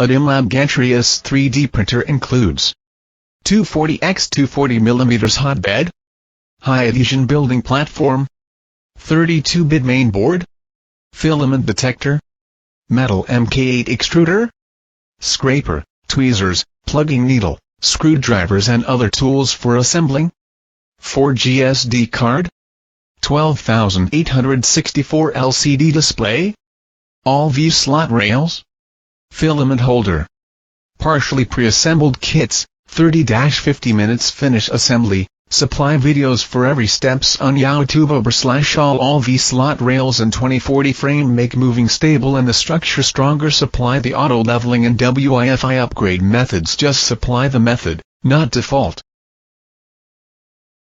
ADIMLab Gantry-S 3D printer includes 240x240mm hotbed, high adhesion building platform, 32-bit main board, filament detector, metal MK8 extruder, scraper, tweezers, plugging needle, screwdrivers and other tools for assembling, 4G SD card, 12,864 LCD display, all V-slot rails, filament holder, partially pre-assembled kits, 30-50 minutes finish assembly. Supply videos for every steps on YouTube. All V-slot rails and 2040 frame make moving stable and the structure stronger. Supply the auto leveling and Wi-Fi upgrade methods. Just supply the method, not default.